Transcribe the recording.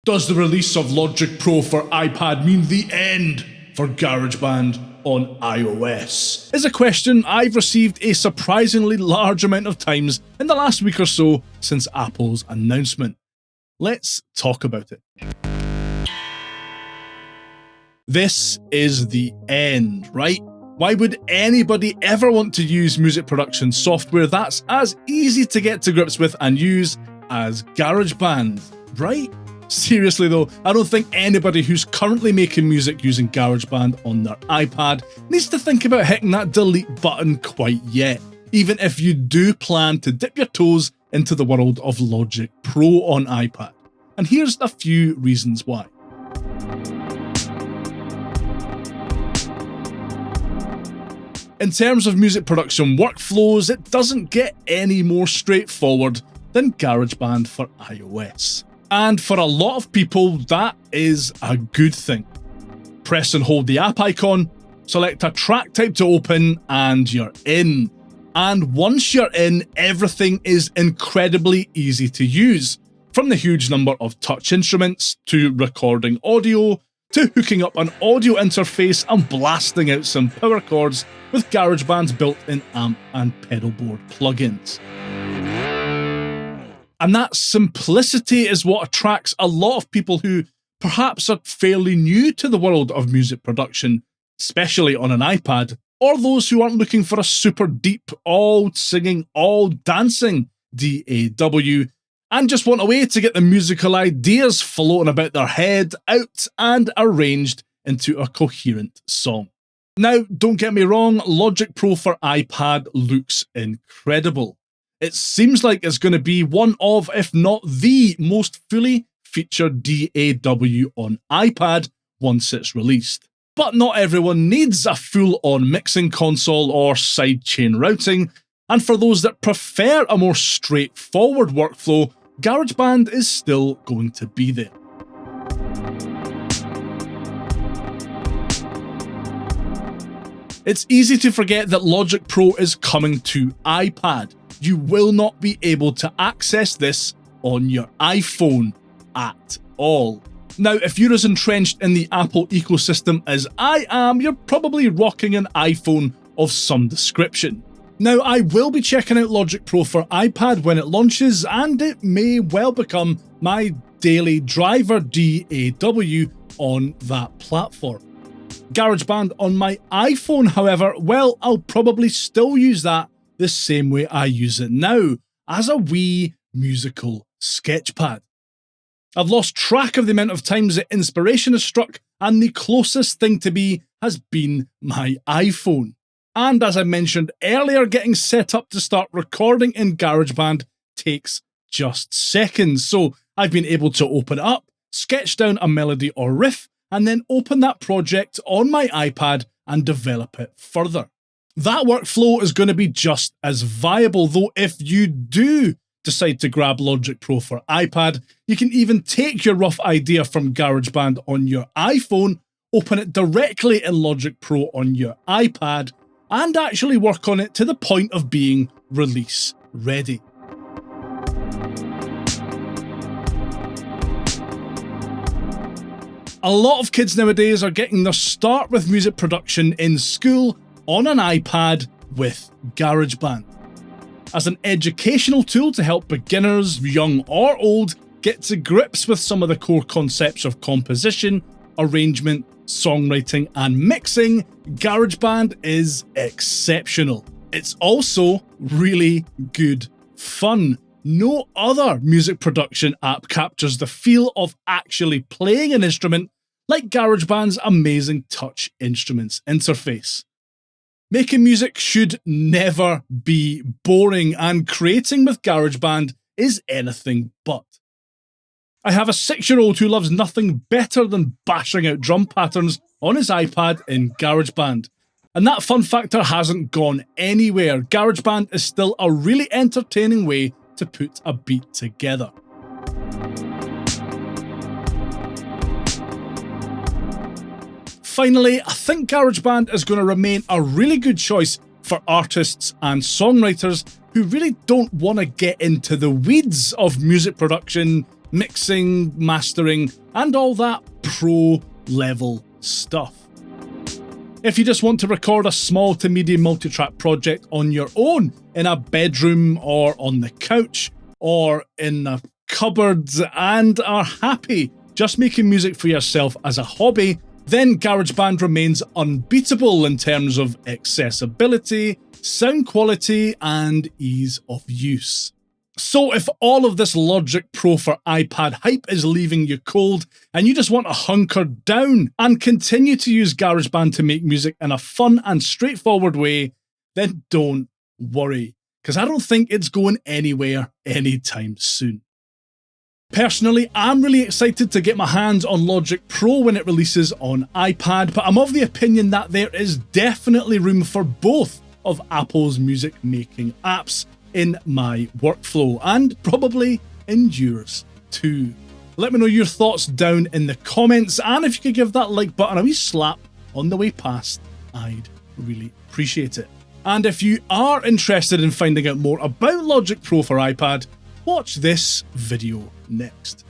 Does the release of Logic Pro for iPad mean the end for GarageBand on iOS? Is a question I've received a surprisingly large amount of times in the last week or so since Apple's announcement. Let's talk about it. This is the end, right? Why would anybody ever want to use music production software that's as easy to get to grips with and use as GarageBand, right? Seriously though, I don't think anybody who's currently making music using GarageBand on their iPad needs to think about hitting that delete button quite yet, even if you do plan to dip your toes into the world of Logic Pro on iPad. And here's a few reasons why. In terms of music production workflows, it doesn't get any more straightforward than GarageBand for iOS. And for a lot of people, that is a good thing. Press and hold the app icon, select a track type to open, and you're in. And once you're in, everything is incredibly easy to use. From the huge number of touch instruments, to recording audio, to hooking up an audio interface and blasting out some power chords with GarageBand's built-in amp and pedal board plugins. And that simplicity is what attracts a lot of people who perhaps are fairly new to the world of music production, especially on an iPad, or those who aren't looking for a super deep, all singing, all dancing DAW, and just want a way to get the musical ideas floating about their head out and arranged into a coherent song. Now, don't get me wrong, Logic Pro for iPad looks incredible. It seems like it's going to be one of, if not the most fully featured DAW on iPad once it's released. But not everyone needs a full-on mixing console or sidechain routing, and for those that prefer a more straightforward workflow, GarageBand is still going to be there. It's easy to forget that Logic Pro is coming to iPad. You will not be able to access this on your iPhone at all. Now, if you're as entrenched in the Apple ecosystem as I am, you're probably rocking an iPhone of some description. Now, I will be checking out Logic Pro for iPad when it launches, and it may well become my daily driver DAW on that platform. GarageBand on my iPhone, however, well, I'll probably still use that the same way I use it now, as a wee musical sketchpad. I've lost track of the amount of times that inspiration has struck, and the closest thing to me has been my iPhone. And as I mentioned earlier, getting set up to start recording in GarageBand takes just seconds, so I've been able to open it up, sketch down a melody or riff, and then open that project on my iPad and develop it further. That workflow is going to be just as viable, though if you do decide to grab Logic Pro for iPad, you can even take your rough idea from GarageBand on your iPhone, open it directly in Logic Pro on your iPad, and actually work on it to the point of being release ready. A lot of kids nowadays are getting their start with music production in school on an iPad with GarageBand. As an educational tool to help beginners, young or old, get to grips with some of the core concepts of composition, arrangement, songwriting and mixing, GarageBand is exceptional. It's also really good fun. No other music production app captures the feel of actually playing an instrument like GarageBand's amazing touch instruments interface. Making music should never be boring, and creating with GarageBand is anything but. I have a 6-year-old who loves nothing better than bashing out drum patterns on his iPad in GarageBand. And that fun factor hasn't gone anywhere. GarageBand is still a really entertaining way to put a beat together. Finally, I think GarageBand is going to remain a really good choice for artists and songwriters who really don't want to get into the weeds of music production mixing, mastering, and all that pro level stuff. If you just want to record a small to medium multi-track project on your own, in a bedroom or on the couch or in a cupboard, and are happy just making music for yourself as a hobby, then GarageBand remains unbeatable in terms of accessibility, sound quality, and ease of use. So if all of this Logic Pro for iPad hype is leaving you cold, and you just want to hunker down and continue to use GarageBand to make music in a fun and straightforward way, then don't worry, because I don't think it's going anywhere anytime soon. Personally, I'm really excited to get my hands on Logic Pro when it releases on iPad, but I'm of the opinion that there is definitely room for both of Apple's music making apps in my workflow, and probably in yours too. Let me know your thoughts down in the comments, and if you could give that like button a wee slap on the way past, I'd really appreciate it. And if you are interested in finding out more about Logic Pro for iPad, watch this video next.